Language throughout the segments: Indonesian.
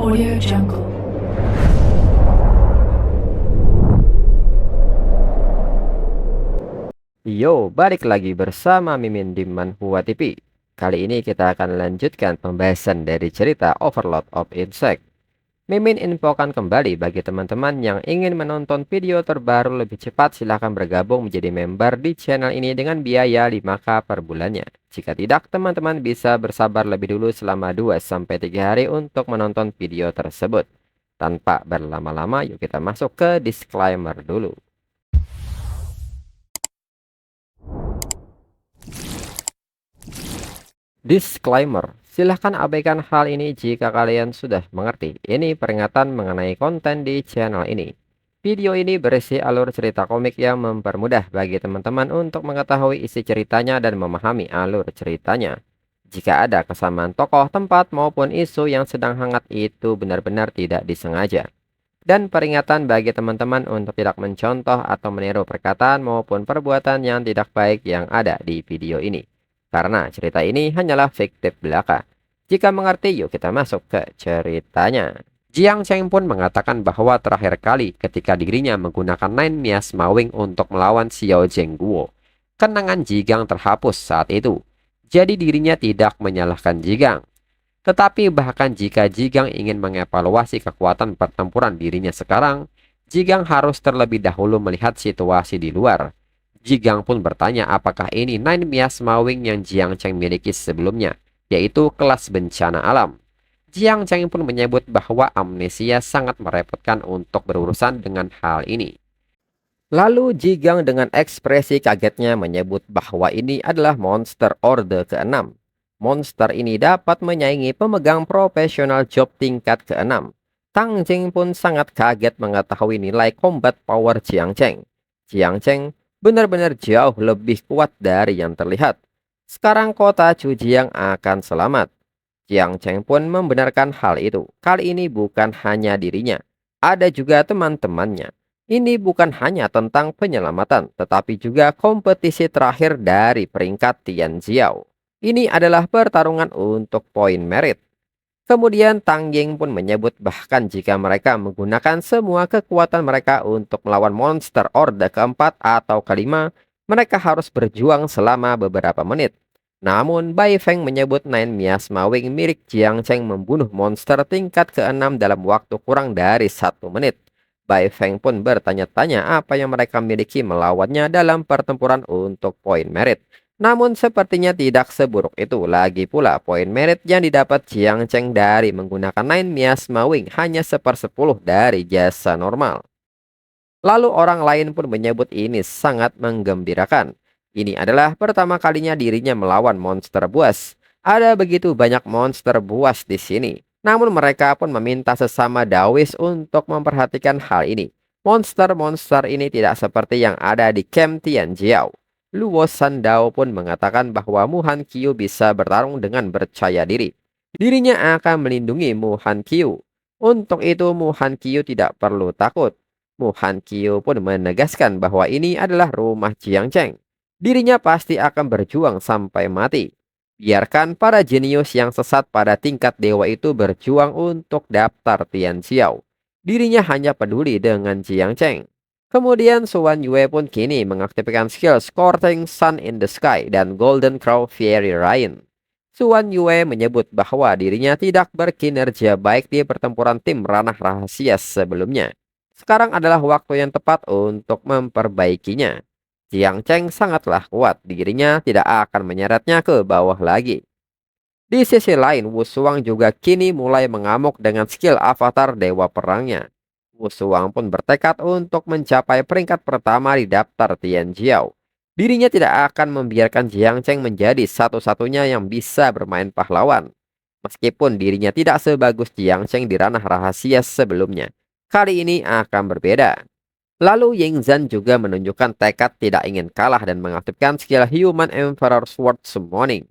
Audio Jungle. Yo, balik lagi bersama Mimin di Manhwa TV. Kali ini kita akan lanjutkan pembahasan dari cerita Overlord of Insect. Mimin infokan kembali bagi teman-teman yang ingin menonton video terbaru lebih cepat, silahkan bergabung menjadi member di channel ini dengan biaya 5K per bulannya. Jika tidak, teman-teman bisa bersabar lebih dulu selama 2-3 hari untuk menonton video tersebut. Tanpa berlama-lama, yuk kita masuk ke disclaimer dulu. Disclaimer, silahkan abaikan hal ini jika kalian sudah mengerti. Ini peringatan mengenai konten di channel ini. Video ini berisi alur cerita komik yang mempermudah bagi teman-teman untuk mengetahui isi ceritanya dan memahami alur ceritanya. Jika ada kesamaan tokoh, tempat, maupun isu yang sedang hangat, itu benar-benar tidak disengaja. Dan peringatan bagi teman-teman untuk tidak mencontoh atau meniru perkataan maupun perbuatan yang tidak baik yang ada di video ini. Karena cerita ini hanyalah fiktif belaka. Jika mengerti, yuk kita masuk ke ceritanya. Jiang Cheng pun mengatakan bahwa terakhir kali ketika dirinya menggunakan Nine Miasma Wing untuk melawan Xiao Zhengguo, kenangan Jigang terhapus saat itu. Jadi dirinya tidak menyalahkan Jigang. Tetapi bahkan jika Jigang ingin mengevaluasi kekuatan pertempuran dirinya sekarang, Jigang harus terlebih dahulu melihat situasi di luar. Jigang pun bertanya apakah ini Nine Miasma Wing yang Jiang Cheng miliki sebelumnya, yaitu kelas bencana alam. Jiang Cheng pun menyebut bahwa amnesia sangat merepotkan untuk berurusan dengan hal ini. Lalu Jigang dengan ekspresi kagetnya menyebut bahwa ini adalah monster Orde ke-6. Monster ini dapat menyaingi pemegang profesional job tingkat ke-6. Tang Jing pun sangat kaget mengetahui nilai combat power Jiang Cheng. Jiang Cheng benar-benar jauh lebih kuat dari yang terlihat. Sekarang kota Chujiang akan selamat. Jiang Cheng pun membenarkan hal itu. Kali ini bukan hanya dirinya, ada juga teman-temannya. Ini bukan hanya tentang penyelamatan, tetapi juga kompetisi terakhir dari peringkat Tianjiao. Ini adalah pertarungan untuk poin merit. Kemudian Tang Ying pun menyebut bahkan jika mereka menggunakan semua kekuatan mereka untuk melawan monster Orde keempat atau kelima, mereka harus berjuang selama beberapa menit. Namun Bai Feng menyebut Nine Miasma Wing milik Jiang Cheng membunuh monster tingkat ke-6 dalam waktu kurang dari 1 menit. Bai Feng pun bertanya-tanya apa yang mereka miliki melawannya dalam pertempuran untuk poin merit. Namun sepertinya tidak seburuk itu. Lagi pula poin merit yang didapat Jiang Cheng dari menggunakan Nine Miasma Wing hanya 1/10 dari jasa normal. Lalu orang lain pun menyebut ini sangat menggembirakan. Ini adalah pertama kalinya dirinya melawan monster buas. Ada begitu banyak monster buas di sini. Namun mereka pun meminta sesama Dawis untuk memperhatikan hal ini. Monster-monster ini tidak seperti yang ada di Camp Tianjiao. Luo Sandao pun mengatakan bahwa Mu Han Qiu bisa bertarung dengan percaya diri. Dirinya akan melindungi Mu Han Qiu. Untuk itu Mu Han Qiu tidak perlu takut. Mu Han Qiu pun menegaskan bahwa ini adalah rumah Jiang Cheng. Dirinya pasti akan berjuang sampai mati. Biarkan para jenius yang sesat pada tingkat dewa itu berjuang untuk daftar Tianxiao. Dirinya hanya peduli dengan Jiang Cheng. Kemudian Suan Yue pun kini mengaktifkan skill Scorching Sun in the Sky dan Golden Crow Fairy Rain. Suan Yue menyebut bahwa dirinya tidak berkinerja baik di pertempuran tim ranah rahasia sebelumnya. Sekarang adalah waktu yang tepat untuk memperbaikinya. Jiang Cheng sangatlah kuat, dirinya tidak akan menyeretnya ke bawah lagi. Di sisi lain, Wu Suang juga kini mulai mengamuk dengan skill avatar dewa perangnya. Wu Suang pun bertekad untuk mencapai peringkat pertama di daftar Tianjiao. Dirinya tidak akan membiarkan Jiang Cheng menjadi satu-satunya yang bisa bermain pahlawan. Meskipun dirinya tidak sebagus Jiang Cheng di ranah rahasia sebelumnya, kali ini akan berbeda. Lalu Ying Zhan juga menunjukkan tekad tidak ingin kalah dan mengaktifkan skill Human Emperor Sword Summoning.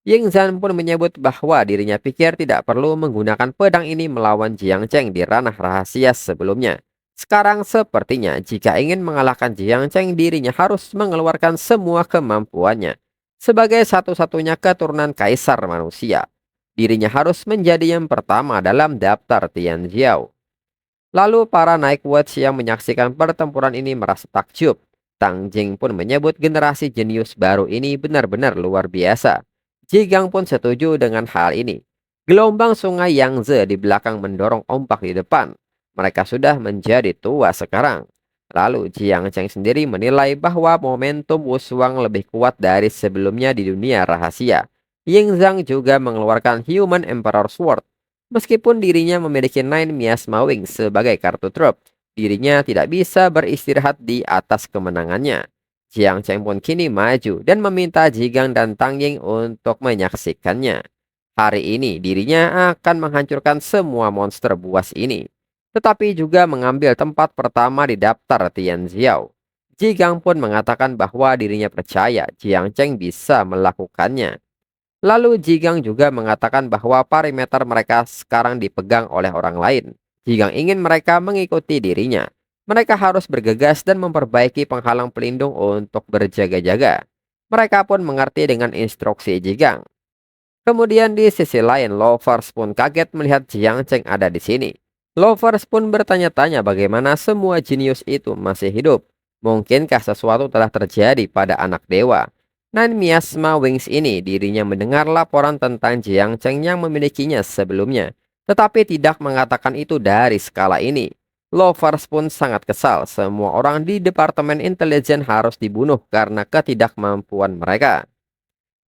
Ying Zhan pun menyebut bahwa dirinya pikir tidak perlu menggunakan pedang ini melawan Jiang Cheng di ranah rahasia sebelumnya. Sekarang sepertinya jika ingin mengalahkan Jiang Cheng, dirinya harus mengeluarkan semua kemampuannya. Sebagai satu-satunya keturunan kaisar manusia, Dirinya harus menjadi yang pertama dalam daftar Tianjiao. Lalu para Night Watch yang menyaksikan pertempuran ini merasa takjub. Tang Jing pun menyebut generasi jenius baru ini benar-benar luar biasa. Jigang pun setuju dengan hal ini. Gelombang sungai Yangtze di belakang mendorong ombak di depan. Mereka sudah menjadi tua sekarang. Lalu Jiang Cheng sendiri menilai bahwa momentum Wushuang lebih kuat dari sebelumnya di dunia rahasia. Ying Zhang juga mengeluarkan Human Emperor Sword. Meskipun dirinya memiliki Nine Miasma Wings sebagai kartu drop, dirinya tidak bisa beristirahat di atas kemenangannya. Jiang Cheng pun kini maju dan meminta Jigang dan Tang Ying untuk menyaksikannya. Hari ini dirinya akan menghancurkan semua monster buas ini, tetapi juga mengambil tempat pertama di daftar Tianziao. Jigang pun mengatakan bahwa dirinya percaya Jiang Cheng bisa melakukannya. Lalu Jigang juga mengatakan bahwa perimeter mereka sekarang dipegang oleh orang lain. Jigang ingin mereka mengikuti dirinya. Mereka harus bergegas dan memperbaiki penghalang pelindung untuk berjaga-jaga. Mereka pun mengerti dengan instruksi Jigang. Kemudian di sisi lain, Lovers pun kaget melihat Jiang Cheng ada di sini. Lovers pun bertanya-tanya bagaimana semua jenius itu masih hidup. Mungkinkah sesuatu telah terjadi pada anak dewa? Nine Miasma Wings ini dirinya mendengar laporan tentang Jiang Cheng yang memilikinya sebelumnya, tetapi tidak mengatakan itu dari skala ini. Lovers pun sangat kesal, semua orang di Departemen Intelijen harus dibunuh karena ketidakmampuan mereka.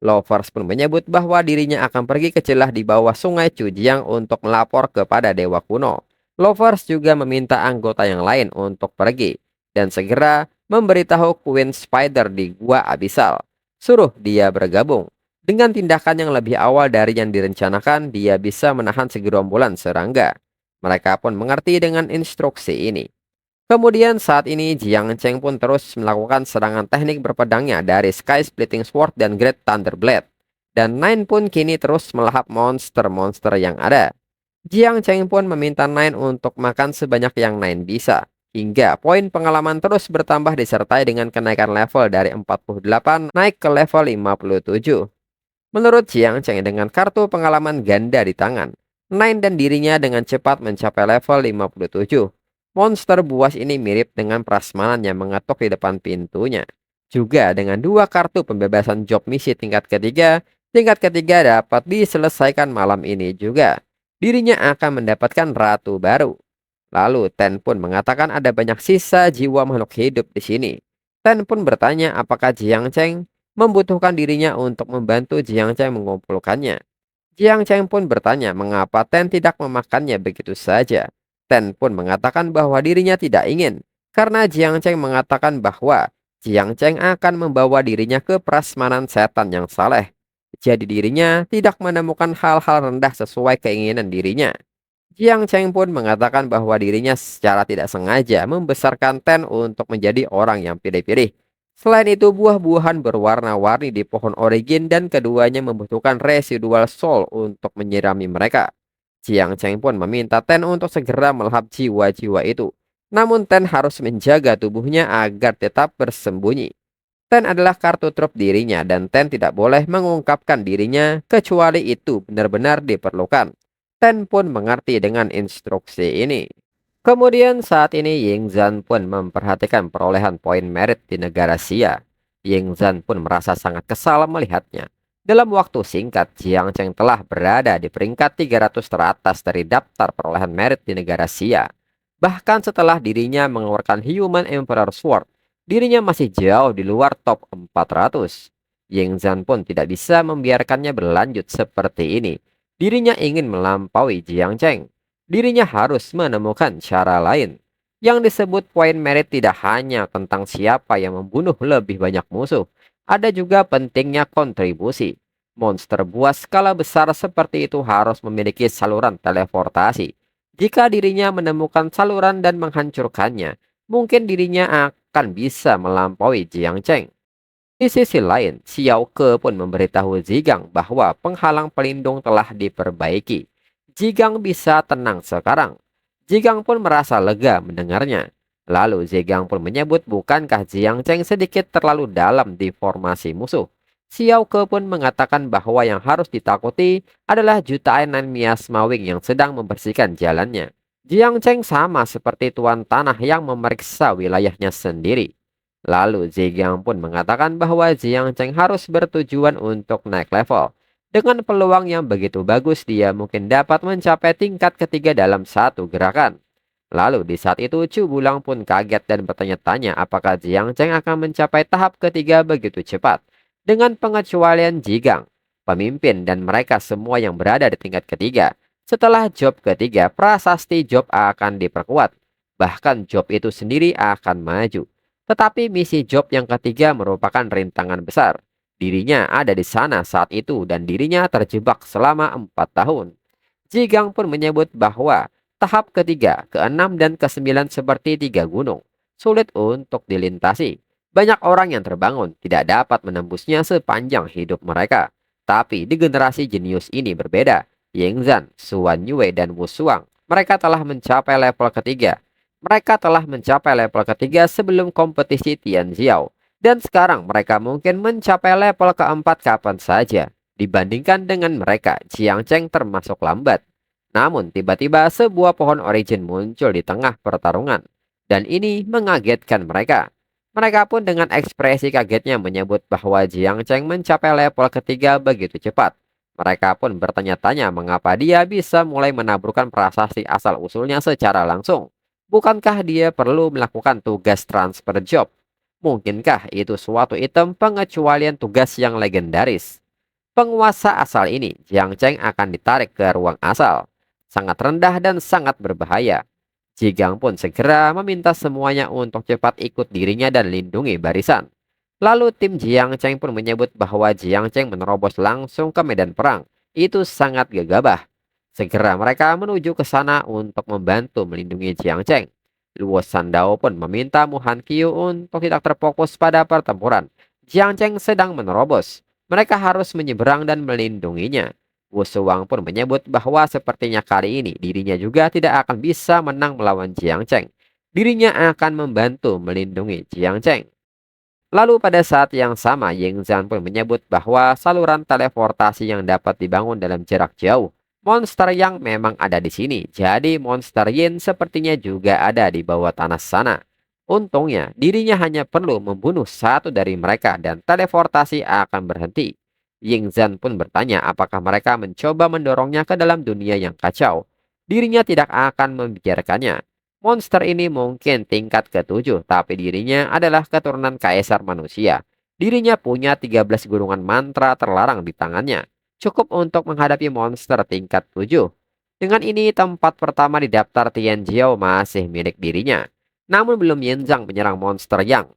Lovers pun menyebut bahwa dirinya akan pergi ke celah di bawah sungai Cujiang untuk melapor kepada dewa kuno. Lovers juga meminta anggota yang lain untuk pergi dan segera memberitahu Queen Spider di Gua Abyssal. Suruh dia bergabung. Dengan tindakan yang lebih awal dari yang direncanakan, dia bisa menahan segerombolan serangga. Mereka pun mengerti dengan instruksi ini. Kemudian saat ini Jiang Cheng pun terus melakukan serangan teknik berpedangnya dari Sky Splitting Sword dan Great Thunder Blade. Dan Nine pun kini terus melahap monster-monster yang ada. Jiang Cheng pun meminta Nine untuk makan sebanyak yang Nine bisa. Hingga poin pengalaman terus bertambah disertai dengan kenaikan level dari 48 naik ke level 57. Menurut Jiang Cheng dengan kartu pengalaman ganda di tangan, Nine dan dirinya dengan cepat mencapai level 57. Monster buas ini mirip dengan prasmanan yang mengetuk di depan pintunya. Juga dengan dua kartu pembebasan job misi tingkat ketiga dapat diselesaikan malam ini juga. Dirinya akan mendapatkan ratu baru. Lalu Ten pun mengatakan ada banyak sisa jiwa makhluk hidup di sini. Ten pun bertanya apakah Jiang Cheng membutuhkan dirinya untuk membantu Jiang Cheng mengumpulkannya. Jiang Cheng pun bertanya mengapa Ten tidak memakannya begitu saja. Ten pun mengatakan bahwa dirinya tidak ingin, karena Jiang Cheng mengatakan bahwa Jiang Cheng akan membawa dirinya ke prasmanan setan yang saleh. Jadi dirinya tidak menemukan hal-hal rendah sesuai keinginan dirinya. Jiang Cheng pun mengatakan bahwa dirinya secara tidak sengaja membesarkan Ten untuk menjadi orang yang pilih-pilih. Selain itu, buah-buahan berwarna-warni di pohon origin dan keduanya membutuhkan residual soul untuk menyirami mereka. Jiang Cheng pun meminta Ten untuk segera melahap jiwa-jiwa itu. Namun Ten harus menjaga tubuhnya agar tetap bersembunyi. Ten adalah kartu trup dirinya dan Ten tidak boleh mengungkapkan dirinya kecuali itu benar-benar diperlukan. Ten pun mengerti dengan instruksi ini. Kemudian saat ini Ying Zhan pun memperhatikan perolehan poin merit di negara Xia. Ying Zhan pun merasa sangat kesal melihatnya. Dalam waktu singkat, Jiang Cheng telah berada di peringkat 300 teratas dari daftar perolehan merit di negara Xia. Bahkan setelah dirinya mengeluarkan Human Emperor Sword, dirinya masih jauh di luar top 400. Ying Zhan pun tidak bisa membiarkannya berlanjut seperti ini. Dirinya ingin melampaui Jiang Cheng. Dirinya harus menemukan cara lain. Yang disebut poin merit tidak hanya tentang siapa yang membunuh lebih banyak musuh. Ada juga pentingnya kontribusi. Monster buas skala besar seperti itu harus memiliki saluran teleportasi. Jika dirinya menemukan saluran dan menghancurkannya, mungkin dirinya akan bisa melampaui Jiang Cheng. Di sisi lain, Xiao Ke pun memberitahu Zigang bahwa penghalang pelindung telah diperbaiki. Zigang bisa tenang sekarang. Zigang pun merasa lega mendengarnya. Lalu Zigang pun menyebut bukankah Jiang Cheng sedikit terlalu dalam di formasi musuh. Xiao Ke pun mengatakan bahwa yang harus ditakuti adalah jutaan nan miasma wing yang sedang membersihkan jalannya. Jiang Cheng sama seperti tuan tanah yang memeriksa wilayahnya sendiri. Lalu Zhejiang pun mengatakan bahwa Jiang Cheng harus bertujuan untuk naik level. Dengan peluang yang begitu bagus, dia mungkin dapat mencapai tingkat ketiga dalam satu gerakan. Lalu di saat itu Chu Bulang pun kaget dan bertanya-tanya apakah Jiang Cheng akan mencapai tahap ketiga begitu cepat. Dengan pengecualian Jigang, pemimpin dan mereka semua yang berada di tingkat ketiga. Setelah job ketiga, prasasti job akan diperkuat. Bahkan job itu sendiri akan maju. Tetapi misi job yang ketiga merupakan rintangan besar. Dirinya ada di sana saat itu dan dirinya terjebak selama 4 tahun. Jigang pun menyebut bahwa tahap ketiga, keenam dan kesembilan seperti tiga gunung. Sulit untuk dilintasi. Banyak orang yang terbangun tidak dapat menembusnya sepanjang hidup mereka. Tapi di generasi jenius ini berbeda. Yingzhan, Suan Yue, dan Wu Shuang, mereka telah mencapai level ketiga. Mereka telah mencapai level ketiga sebelum kompetisi Tianjiao. Dan sekarang mereka mungkin mencapai level keempat kapan saja. Dibandingkan dengan mereka, Jiang Cheng termasuk lambat. Namun tiba-tiba sebuah pohon origin muncul di tengah pertarungan. Dan ini mengagetkan mereka. Mereka pun dengan ekspresi kagetnya menyebut bahwa Jiang Cheng mencapai level ketiga begitu cepat. Mereka pun bertanya-tanya mengapa dia bisa mulai menaburkan prasasti asal-usulnya secara langsung. Bukankah dia perlu melakukan tugas transfer job? Mungkinkah itu suatu item pengecualian tugas yang legendaris? Penguasa asal ini, Jiang Cheng akan ditarik ke ruang asal. Sangat rendah dan sangat berbahaya. Jigang pun segera meminta semuanya untuk cepat ikut dirinya dan lindungi barisan. Lalu tim Jiang Cheng pun menyebut bahwa Jiang Cheng menerobos langsung ke medan perang. Itu sangat gegabah. Segera mereka menuju ke sana untuk membantu melindungi Jiang Cheng. Luo Sandao pun meminta Mu Han Qiu untuk tidak terfokus pada pertempuran. Jiang Cheng sedang menerobos. Mereka harus menyeberang dan melindunginya. Wu Shuang pun menyebut bahwa sepertinya kali ini dirinya juga tidak akan bisa menang melawan Jiang Cheng. Dirinya akan membantu melindungi Jiang Cheng. Lalu pada saat yang sama, Ying Zhan pun menyebut bahwa saluran teleportasi yang dapat dibangun dalam jarak jauh. Monster yang memang ada di sini. Jadi monster Yin sepertinya juga ada di bawah tanah sana. Untungnya, dirinya hanya perlu membunuh satu dari mereka dan teleportasi akan berhenti. Ying Zhan pun bertanya apakah mereka mencoba mendorongnya ke dalam dunia yang kacau. Dirinya tidak akan membiarkannya. Monster ini mungkin tingkat ketujuh, tapi dirinya adalah keturunan kaisar manusia. Dirinya punya 13 gulungan mantra terlarang di tangannya. Cukup untuk menghadapi monster tingkat 7. Dengan ini, tempat pertama di daftar Tianjiao masih milik dirinya. Namun belum Yinzhang menyerang monster yang.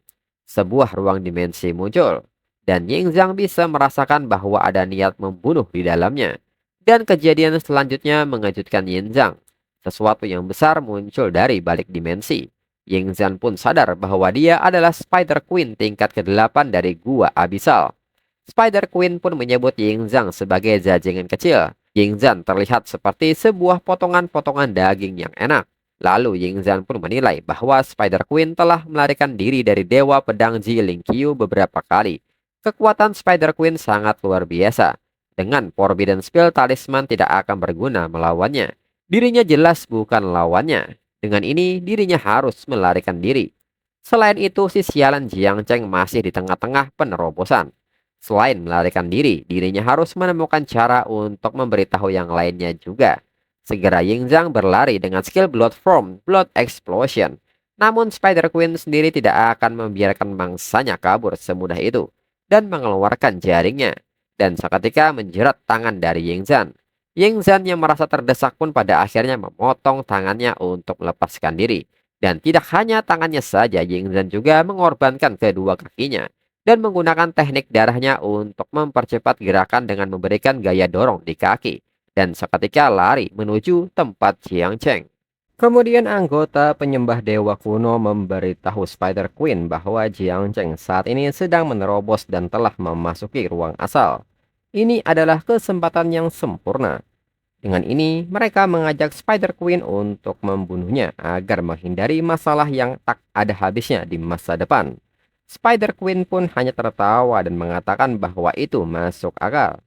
Sebuah ruang dimensi muncul. Dan Yinzhang bisa merasakan bahwa ada niat membunuh di dalamnya. Dan kejadian selanjutnya mengejutkan Yinzhang. Sesuatu yang besar muncul dari balik dimensi. Yingzhan pun sadar bahwa dia adalah Spider Queen tingkat ke-8 dari Gua Abyssal. Spider Queen pun menyebut Yingzhan sebagai jajangan kecil. Yingzhan terlihat seperti sebuah potongan-potongan daging yang enak. Lalu Yingzhan pun menilai bahwa Spider Queen telah melarikan diri dari Dewa Pedang Ji Lingqiu beberapa kali. Kekuatan Spider Queen sangat luar biasa. Dengan Forbidden Spell, talisman tidak akan berguna melawannya. Dirinya jelas bukan lawannya. Dengan ini, dirinya harus melarikan diri. Selain itu, si sialan Jiang Cheng masih di tengah-tengah penerobosan. Selain melarikan diri, dirinya harus menemukan cara untuk memberitahu yang lainnya juga. Segera Yingzhang berlari dengan skill Blood Form, Blood Explosion. Namun Spider Queen sendiri tidak akan membiarkan mangsanya kabur semudah itu. Dan mengeluarkan jaringnya. Dan seketika menjerat tangan dari Yingzhan. Yingzhan yang merasa terdesak pun pada akhirnya memotong tangannya untuk melepaskan diri. Dan tidak hanya tangannya saja, Yingzhan juga mengorbankan kedua kakinya. Dan menggunakan teknik darahnya untuk mempercepat gerakan dengan memberikan gaya dorong di kaki. Dan seketika lari menuju tempat Jiang Cheng. Kemudian anggota penyembah dewa kuno memberitahu Spider Queen bahwa Jiang Cheng saat ini sedang menerobos dan telah memasuki ruang asal. Ini adalah kesempatan yang sempurna. Dengan ini, mereka mengajak Spider Queen untuk membunuhnya agar menghindari masalah yang tak ada habisnya di masa depan. Spider Queen pun hanya tertawa dan mengatakan bahwa itu masuk akal.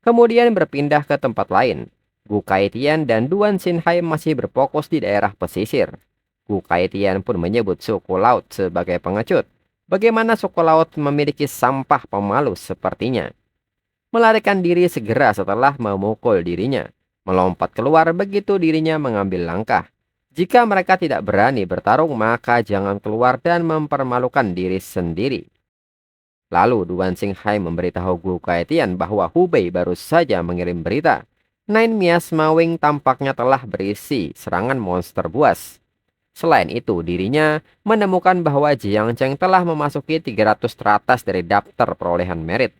Kemudian berpindah ke tempat lain. Gu Kaitian dan Duan Xinhai masih berfokus di daerah pesisir. Gu Kaitian pun menyebut suku laut sebagai pengecut. Bagaimana suku laut memiliki sampah pemalu sepertinya. Melarikan diri segera setelah memukul dirinya. Melompat keluar begitu dirinya mengambil langkah. Jika mereka tidak berani bertarung, maka jangan keluar dan mempermalukan diri sendiri. Lalu Duan Xinghai memberitahu Gu Kaitian bahwa Hubei baru saja mengirim berita. Nine Mias Mawing tampaknya telah berisi serangan monster buas. Selain itu, dirinya menemukan bahwa Jiang Cheng telah memasuki 300 teratas dari daftar perolehan merit.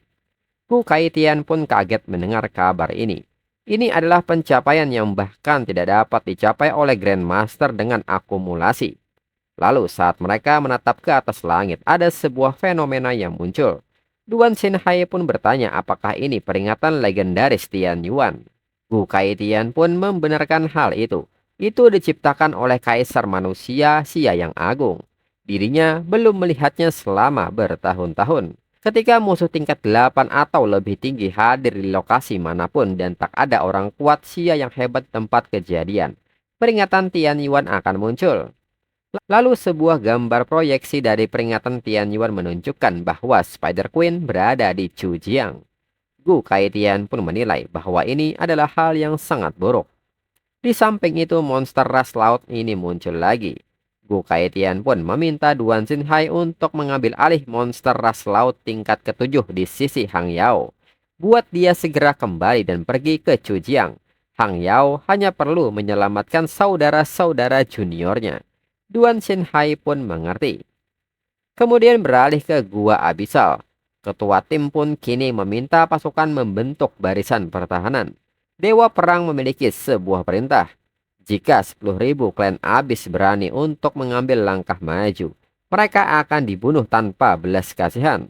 Gu Kaitian pun kaget mendengar kabar ini. Ini adalah pencapaian yang bahkan tidak dapat dicapai oleh Grandmaster dengan akumulasi. Lalu saat mereka menatap ke atas langit, ada sebuah fenomena yang muncul. Duan Xinhai pun bertanya apakah ini peringatan legendaris Tian Yuan. Gu Kaitian pun membenarkan hal itu. Itu diciptakan oleh Kaisar Manusia Xia yang Agung. Dirinya belum melihatnya selama bertahun-tahun. Ketika musuh tingkat 8 atau lebih tinggi hadir di lokasi manapun dan tak ada orang kuat Xia yang hebat tempat kejadian, peringatan Tian Yuan akan muncul. Lalu sebuah gambar proyeksi dari peringatan Tian Yuan menunjukkan bahwa Spider Queen berada di Chujiang. Gu Kaitian pun menilai bahwa ini adalah hal yang sangat buruk. Di samping itu monster ras laut ini muncul lagi. Gu Kaitian pun meminta Duan Xinhai untuk mengambil alih monster ras laut tingkat ke-7 di sisi Hang Yao. Buat dia segera kembali dan pergi ke Chujiang. Hang Yao hanya perlu menyelamatkan saudara-saudara juniornya. Duan Xinhai pun mengerti. Kemudian beralih ke Gua Abisal. Ketua tim pun kini meminta pasukan membentuk barisan pertahanan. Dewa Perang memiliki sebuah perintah. Jika 10.000 klan Abis berani untuk mengambil langkah maju, mereka akan dibunuh tanpa belas kasihan.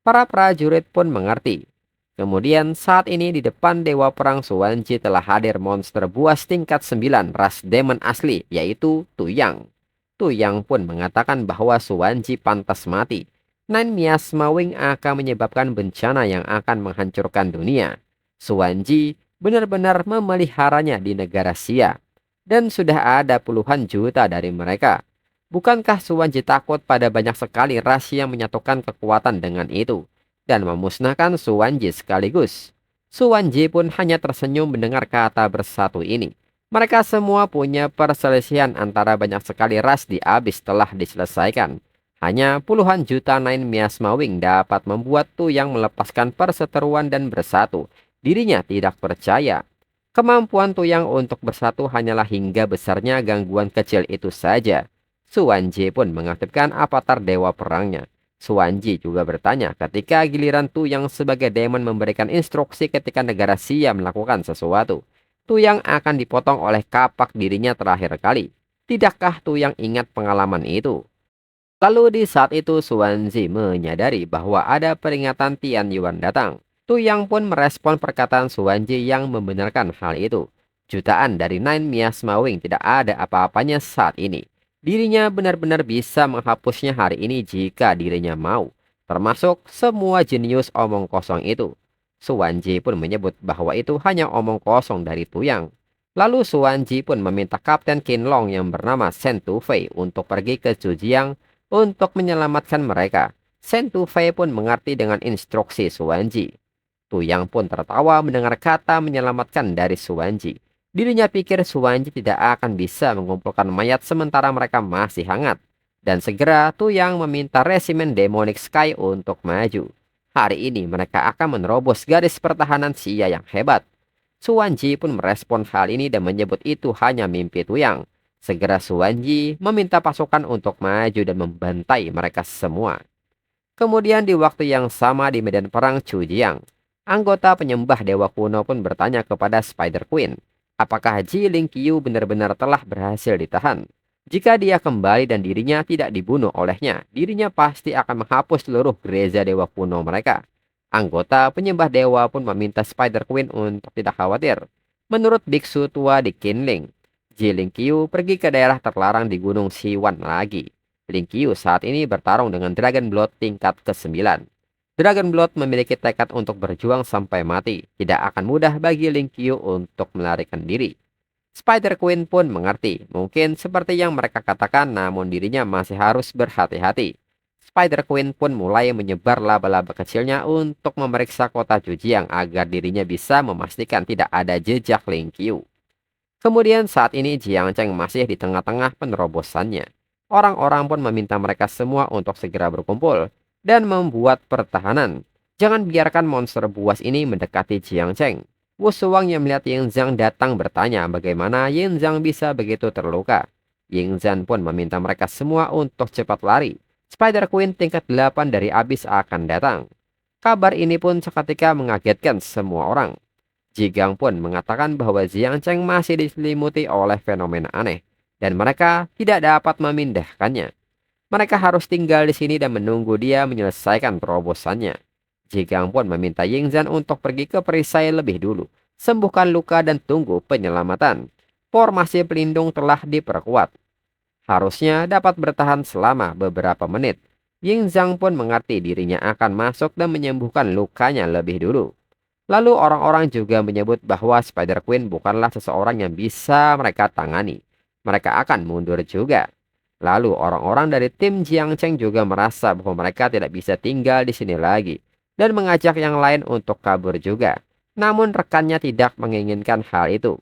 Para prajurit pun mengerti. Kemudian saat ini di depan Dewa Perang Suwanji telah hadir monster buas tingkat 9 ras demon asli, yaitu Tuyang. Tuyang pun mengatakan bahwa Suwanji pantas mati. Nine Miasma Wing akan menyebabkan bencana yang akan menghancurkan dunia. Suwanji benar-benar memeliharanya di negara Xia. Dan sudah ada puluhan juta dari mereka. Bukankah Suwanji takut pada banyak sekali ras yang menyatukan kekuatan dengan itu dan memusnahkan Suwanji sekaligus? Suwanji pun hanya tersenyum mendengar kata bersatu ini. Mereka semua punya perselisihan antara banyak sekali ras di Abis telah diselesaikan. Hanya puluhan juta Nine Miasma Wing dapat membuat Tuyang melepaskan perseteruan dan bersatu. Dirinya tidak percaya. Kemampuan Tuyang untuk bersatu hanyalah hingga besarnya gangguan kecil itu saja. Suwanji pun mengaktifkan avatar Dewa Perangnya. Suwanji juga bertanya ketika giliran Tuyang sebagai demon memberikan instruksi ketika negara Xia melakukan sesuatu. Tuyang akan dipotong oleh kapak dirinya terakhir kali. Tidakkah Tuyang ingat pengalaman itu? Lalu di saat itu Suwanji menyadari bahwa ada peringatan Tian Yuan datang. Tuyang pun merespon perkataan Suwanji yang membenarkan hal itu. Jutaan dari Nine Miasma Wing tidak ada apa-apanya saat ini. Dirinya benar-benar bisa menghapusnya hari ini jika dirinya mau. Termasuk semua jenius omong kosong itu. Suwanji pun menyebut bahwa itu hanya omong kosong dari Tuyang. Lalu Suwanji pun meminta Kapten Qinlong yang bernama Shen Tufei untuk pergi ke Chujiang untuk menyelamatkan mereka. Shen Tufei pun mengerti dengan instruksi Suwanji. Tuyang pun tertawa mendengar kata menyelamatkan dari Suwanji. Dirinya pikir Suwanji tidak akan bisa mengumpulkan mayat sementara mereka masih hangat. Dan segera Tuyang meminta resimen Demonic Sky untuk maju. Hari ini mereka akan menerobos garis pertahanan Xia yang hebat. Suwanji pun merespon hal ini dan menyebut itu hanya mimpi Tuyang. Segera Suwanji meminta pasukan untuk maju dan membantai mereka semua. Kemudian di waktu yang sama di medan perang Chujiang, anggota penyembah dewa kuno pun bertanya kepada Spider Queen, apakah Ji Lingqiu benar-benar telah berhasil ditahan? Jika dia kembali dan dirinya tidak dibunuh olehnya, dirinya pasti akan menghapus seluruh gereja dewa kuno mereka. Anggota penyembah dewa pun meminta Spider Queen untuk tidak khawatir. Menurut biksu tua di Qinling, Ji Lingqiu pergi ke daerah terlarang di Gunung Siwan lagi. Ling Qiu saat ini bertarung dengan Dragon Blood tingkat ke-9. Dragon Blood memiliki tekad untuk berjuang sampai mati. Tidak akan mudah bagi Ling Qiu untuk melarikan diri. Spider Queen pun mengerti, mungkin seperti yang mereka katakan, namun dirinya masih harus berhati-hati. Spider Queen pun mulai menyebar laba-laba kecilnya untuk memeriksa kota Jujiang agar dirinya bisa memastikan tidak ada jejak Ling Qiu. Kemudian saat ini Jiang Cheng masih di tengah-tengah penerobosannya. Orang-orang pun meminta mereka semua untuk segera berkumpul dan membuat pertahanan. Jangan biarkan monster buas ini mendekati Jiang Cheng. Wu Shuang yang melihat Ying Zhang datang bertanya bagaimana Ying Zhang bisa begitu terluka. Ying Zhang pun meminta mereka semua untuk cepat lari. Spider Queen tingkat 8 dari Abyss akan datang. Kabar ini pun seketika mengagetkan semua orang. Jigang pun mengatakan bahwa Jiang Cheng masih diselimuti oleh fenomena aneh dan mereka tidak dapat memindahkannya. Mereka harus tinggal di sini dan menunggu dia menyelesaikan terobosannya. Jigang pun meminta Yingzhan untuk pergi ke perisai lebih dulu, sembuhkan luka dan tunggu penyelamatan. Formasi pelindung telah diperkuat. Harusnya dapat bertahan selama beberapa menit. Yingzhang pun mengerti dirinya akan masuk dan menyembuhkan lukanya lebih dulu. Lalu orang-orang juga menyebut bahwa Spider Queen bukanlah seseorang yang bisa mereka tangani. Mereka akan mundur juga. Lalu orang-orang dari tim Jiang Cheng juga merasa bahwa mereka tidak bisa tinggal di sini lagi dan mengajak yang lain untuk kabur juga. Namun rekannya tidak menginginkan hal itu.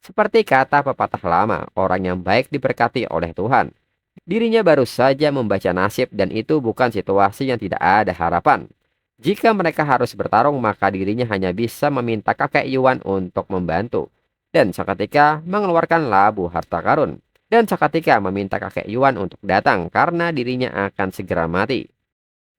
Seperti kata pepatah lama, orang yang baik diberkati oleh Tuhan. Dirinya baru saja membaca nasib dan itu bukan situasi yang tidak ada harapan. Jika mereka harus bertarung, maka dirinya hanya bisa meminta kakek Yuan untuk membantu. Dan seketika mengeluarkan labu harta karun. Dan seketika meminta kakek Yuan untuk datang karena dirinya akan segera mati.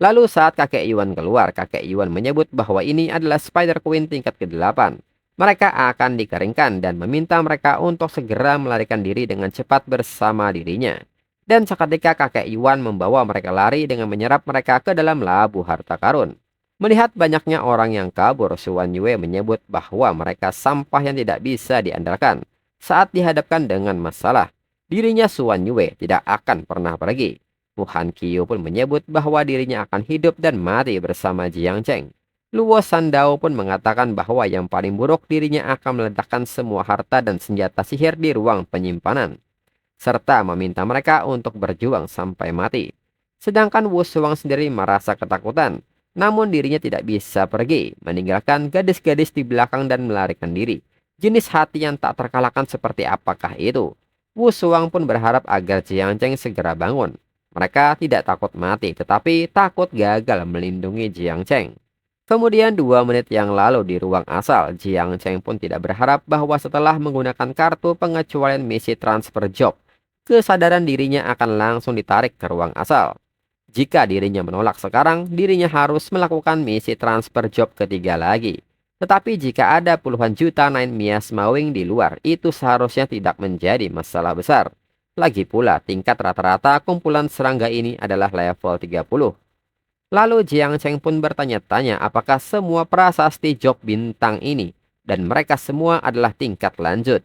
Lalu saat kakek Yuan keluar, kakek Yuan menyebut bahwa ini adalah Spider Queen tingkat ke-8. Mereka akan dikeringkan dan meminta mereka untuk segera melarikan diri dengan cepat bersama dirinya. Dan seketika kakek Yuan membawa mereka lari dengan menyerap mereka ke dalam labu harta karun. Melihat banyaknya orang yang kabur, Suan Yue menyebut bahwa mereka sampah yang tidak bisa diandalkan. Saat dihadapkan dengan masalah, dirinya Suan Yue tidak akan pernah pergi. Mu Han Qiu pun menyebut bahwa dirinya akan hidup dan mati bersama Jiang Cheng. Luo Sandao pun mengatakan bahwa yang paling buruk dirinya akan meledakkan semua harta dan senjata sihir di ruang penyimpanan. Serta meminta mereka untuk berjuang sampai mati. Sedangkan Wu Shuang sendiri merasa ketakutan. Namun dirinya tidak bisa pergi, meninggalkan gadis-gadis di belakang dan melarikan diri. Jenis hati yang tak terkalahkan seperti apakah itu? Wu Shuang pun berharap agar Jiang Cheng segera bangun. Mereka tidak takut mati, tetapi takut gagal melindungi Jiang Cheng. Kemudian 2 menit yang lalu di ruang asal, Jiang Cheng pun tidak berharap bahwa setelah menggunakan kartu pengecualian misi transfer job, kesadaran dirinya akan langsung ditarik ke ruang asal. Jika dirinya menolak sekarang, dirinya harus melakukan misi transfer job ketiga lagi. Tetapi jika ada puluhan juta Nine Miasmawing di luar, itu seharusnya tidak menjadi masalah besar. Lagi pula, tingkat rata-rata kumpulan serangga ini adalah level 30. Lalu Jiang Cheng pun bertanya-tanya apakah semua prasasti job bintang ini, dan mereka semua adalah tingkat lanjut.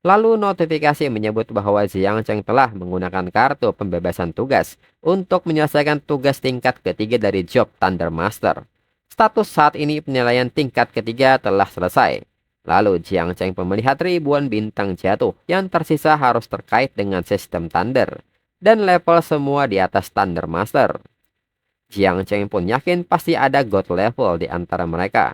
Lalu notifikasi menyebut bahwa Jiang Cheng telah menggunakan kartu pembebasan tugas untuk menyelesaikan tugas tingkat ketiga dari job Thunder Master. Status saat ini penilaian tingkat ketiga telah selesai. Lalu Jiang Cheng pun melihat ribuan bintang jatuh yang tersisa harus terkait dengan sistem Thunder. Dan level semua di atas Thunder Master. Jiang Cheng pun yakin pasti ada God level di antara mereka.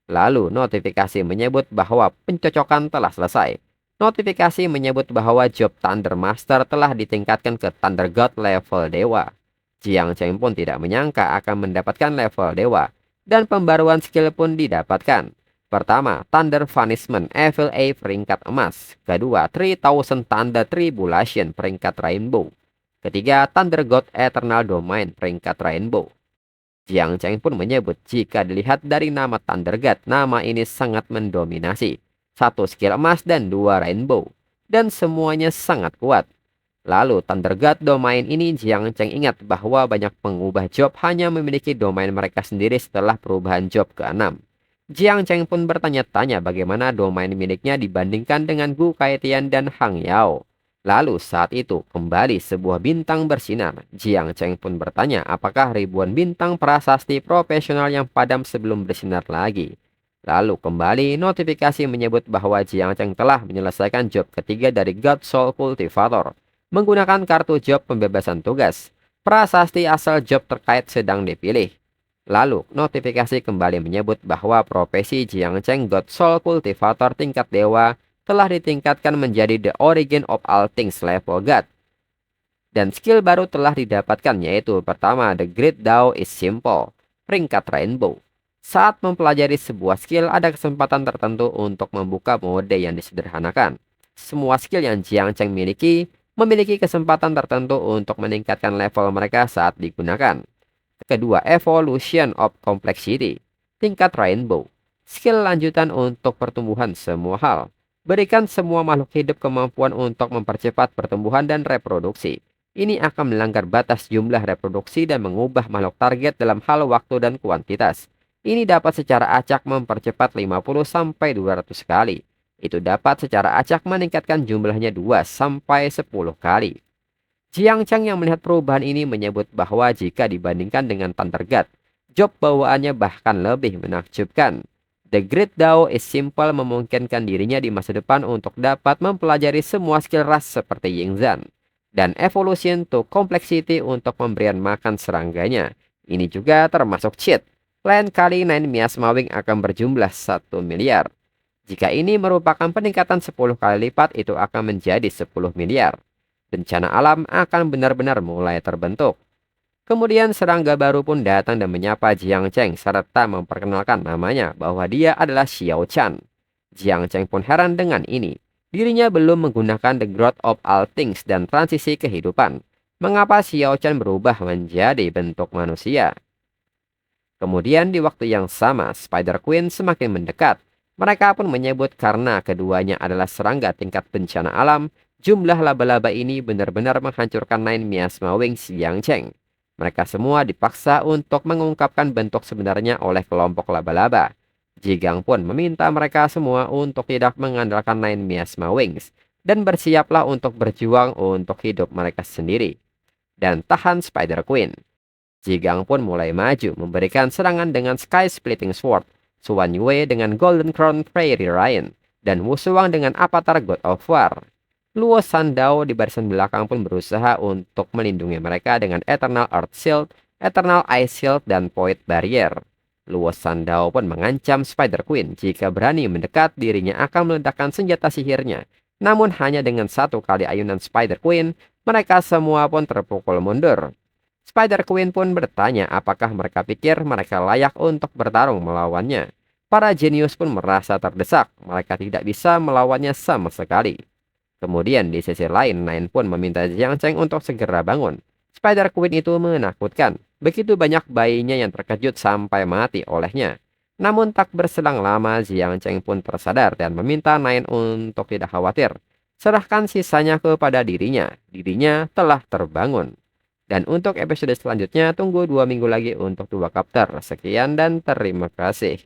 Lalu notifikasi menyebut bahwa pencocokan telah selesai. Notifikasi menyebut bahwa job Thunder Master telah ditingkatkan ke Thunder God level Dewa. Jiang Cheng pun tidak menyangka akan mendapatkan level Dewa. Dan pembaruan skill pun didapatkan. Pertama, Thunder Vanishment Evil A peringkat emas. Kedua, 3000 Thunder Tribulation peringkat Rainbow. Ketiga, Thunder God Eternal Domain peringkat Rainbow. Jiang Cheng pun menyebut jika dilihat dari nama Thunder God, nama ini sangat mendominasi. 1 skill emas dan 2 rainbow. Dan semuanya sangat kuat. Lalu Thunder God domain ini Jiang Cheng ingat bahwa banyak pengubah job hanya memiliki domain mereka sendiri setelah perubahan job ke-6. Jiang Cheng pun bertanya-tanya bagaimana domain miliknya dibandingkan dengan Gu Kaitian dan Hang Yao. Lalu saat itu kembali sebuah bintang bersinar. Jiang Cheng pun bertanya apakah ribuan bintang prasasti profesional yang padam sebelum bersinar lagi. Lalu kembali notifikasi menyebut bahwa Jiang Cheng telah menyelesaikan job ketiga dari God Soul Cultivator. Menggunakan kartu job pembebasan tugas. Prasasti asal job terkait sedang dipilih. Lalu notifikasi kembali menyebut bahwa profesi Jiang Cheng God Soul Cultivator tingkat dewa telah ditingkatkan menjadi The Origin of All Things level God. Dan skill baru telah didapatkan yaitu pertama The Great Dao is Simple, peringkat Rainbow. Saat mempelajari sebuah skill ada kesempatan tertentu untuk membuka mode yang disederhanakan. Semua skill yang Jiang Cheng miliki memiliki kesempatan tertentu untuk meningkatkan level mereka saat digunakan. Kedua, Evolution of Complexity, tingkat Rainbow. Skill lanjutan untuk pertumbuhan semua hal. Berikan semua makhluk hidup kemampuan untuk mempercepat pertumbuhan dan reproduksi. Ini akan melanggar batas jumlah reproduksi dan mengubah makhluk target dalam hal waktu dan kuantitas. Ini dapat secara acak mempercepat 50-200 kali. Itu dapat secara acak meningkatkan jumlahnya 2-10 kali. Jiang Cheng yang melihat perubahan ini menyebut bahwa jika dibandingkan dengan Thunder God, job bawaannya bahkan lebih menakjubkan. The Great Dao is Simple memungkinkan dirinya di masa depan untuk dapat mempelajari semua skill ras seperti Yingzhan. Dan Evolution to Complexity untuk pemberian makan serangganya. Ini juga termasuk cheat. Lain kali Nine Miasma Wing akan berjumlah 1 miliar. Jika ini merupakan peningkatan 10 kali lipat, itu akan menjadi 10 miliar. Bencana alam akan benar-benar mulai terbentuk. Kemudian serangga baru pun datang dan menyapa Jiang Cheng serta memperkenalkan namanya bahwa dia adalah Xiao Chan. Jiang Cheng pun heran dengan ini. Dirinya belum menggunakan The Growth of All Things dan transisi kehidupan. Mengapa Xiao Chan berubah menjadi bentuk manusia? Kemudian di waktu yang sama, Spider Queen semakin mendekat. Mereka pun menyebut karena keduanya adalah serangga tingkat bencana alam, jumlah laba-laba ini benar-benar menghancurkan Nine Miasma Wing Jiang Cheng. Mereka semua dipaksa untuk mengungkapkan bentuk sebenarnya oleh kelompok laba-laba. Jigang pun meminta mereka semua untuk tidak mengandalkan Nine Miasma Wings dan bersiaplah untuk berjuang untuk hidup mereka sendiri. Dan tahan Spider Queen. Jigang pun mulai maju memberikan serangan dengan Sky Splitting Sword, Suan Yue dengan Golden Crown Prairie Ryan, dan Wushuang dengan Avatar God of War. Luo Sandao di barisan belakang pun berusaha untuk melindungi mereka dengan Eternal Earth Shield, Eternal Ice Shield, dan Void Barrier. Luo Sandao pun mengancam Spider Queen jika berani mendekat dirinya akan meledakkan senjata sihirnya. Namun hanya dengan 1 kali ayunan Spider Queen, mereka semua pun terpukul mundur. Spider Queen pun bertanya apakah mereka pikir mereka layak untuk bertarung melawannya. Para jenius pun merasa terdesak, mereka tidak bisa melawannya sama sekali. Kemudian di sisi lain, Nine pun meminta Jiang Cheng untuk segera bangun. Spider Queen itu menakutkan. Begitu banyak bayinya yang terkejut sampai mati olehnya. Namun tak berselang lama, Jiang Cheng pun tersadar dan meminta Nine untuk tidak khawatir. Serahkan sisanya kepada dirinya. Dirinya telah terbangun. Dan untuk episode selanjutnya, tunggu 2 minggu lagi untuk 2 chapter. Sekian dan terima kasih.